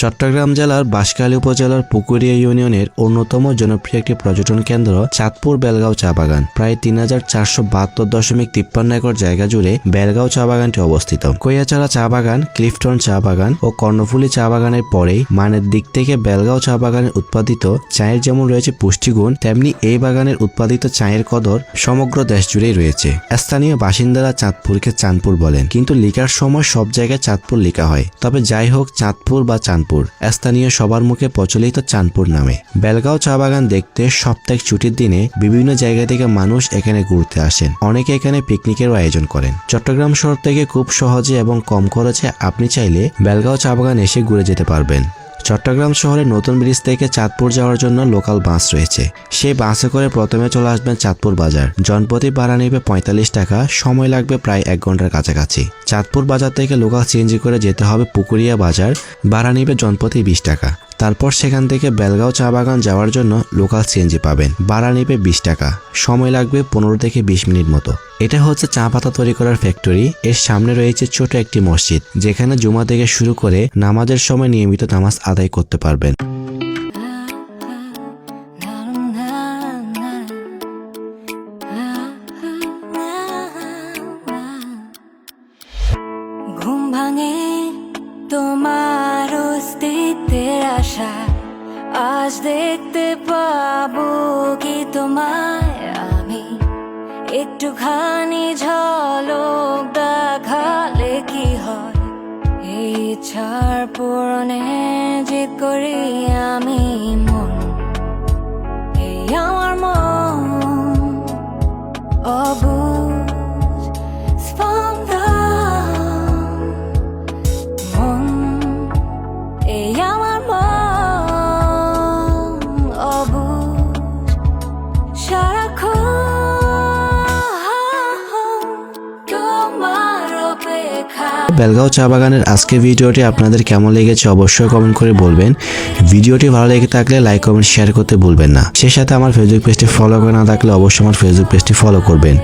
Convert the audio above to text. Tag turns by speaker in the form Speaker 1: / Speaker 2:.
Speaker 1: চট্টগ্রাম জেলার বাঁশখালী উপজেলার পুকুরিয়া ইউনিয়নের অন্যতম জনপ্রিয় একটি পর্যটন কেন্দ্র চাঁদপুর বেলগাঁও চা বাগান। প্রায় ৩,৪৭২.৫৩ একর জায়গা জুড়ে বেলগাঁও চা বাগানটি অবস্থিত। কৈয়াচারা চা বাগান, ক্লিফটন চা বাগান ও কর্ণফুলী চা বাগানের পরেই মানের দিক থেকে বেলগাঁও চা বাগানের উৎপাদিত চায়ের যেমন রয়েছে পুষ্টিগুণ, তেমনি এই বাগানের উৎপাদিত চায়ের কদর সমগ্র দেশ জুড়েই রয়েছে। স্থানীয় বাসিন্দারা চাঁদপুরকে চাঁদপুর বলেন, কিন্তু লিখার সময় সব জায়গায় চাঁদপুর লেখা হয়। তবে যাই হোক, চাঁদপুর বা চাঁদপুর স্থানীয় সবার মুখে প্রচলিত চাঁদপুর নামে। বেলগাঁও চা বাগান দেখতে সাপ্তাহিক ছুটির দিনে বিভিন্ন জায়গা থেকে মানুষ এখানে ঘুরতে আসেন। অনেকে এখানে পিকনিকেরও আয়োজন করেন। চট্টগ্রাম শহর থেকে খুব সহজে এবং কম খরচে আপনি চাইলে বেলগাঁও চা বাগান এসে ঘুরে যেতে পারবেন। চট্টগ্রাম শহরে নতুন ব্রিজ থেকে চাঁদপুর যাওয়ার জন্য লোকাল বাস রয়েছে। সেই বাসে করে প্রথমে চলে আসবেন চাঁদপুর বাজার। জনপ্রতি ভাড়া নেবে ৪৫ টাকা, সময় লাগবে প্রায় ১ ঘন্টার কাছাকাছি। চাঁদপুর বাজার থেকে লোকাল সিএনজি করে যেতে হবে পুকুরিয়া বাজার, ভাড়া নেবে জনপ্রতি ২০ টাকা। তারপর সেখান থেকে বেলগাঁও চা বাগান যাওয়ার জন্য লোকাল সিএনজি পাবেন, ভাড়া নেবে ২০ টাকা, সময় লাগবে ১৫ থেকে ২০ মিনিট মতো। এটা হচ্ছে চা পাতা তৈরি করার ফ্যাক্টরি। এর সামনে রয়েছে ছোট একটি মসজিদ, যেখানে জুমা থেকে শুরু করে নামাজের সময় নিয়মিত নামাজ আদায় করতে পারবেন।
Speaker 2: ঘুম ভাঙে তোমার অস্তিত্বের আশা, আজ দেখতে পাবো কি তোমায় আমি। একটুখানি ঝলক দেখালে কি হয়, এই ইচ্ছার পূরণে জিদ করি আমি মন। এই আমার মন অবুঝ স্পন্দন, মন এই আমার মন অবুঝ সারাক্ষণ তোমার অপেক্ষা।
Speaker 1: বেলগাঁও চা বাগানের আজকের ভিডিওটি আপনাদের কেমন লেগেছে অবশ্যই কমেন্ট করে বলবেন। ভিডিওটি ভালো লেগে থাকলে লাইক, কমেন্ট, শেয়ার করতে ভুলবেন না। সেই সাথে আমার ফেসবুক পেজটি ফলো করে না থাকলে অবশ্যই আমার ফেসবুক পেজটি ফলো করবেন।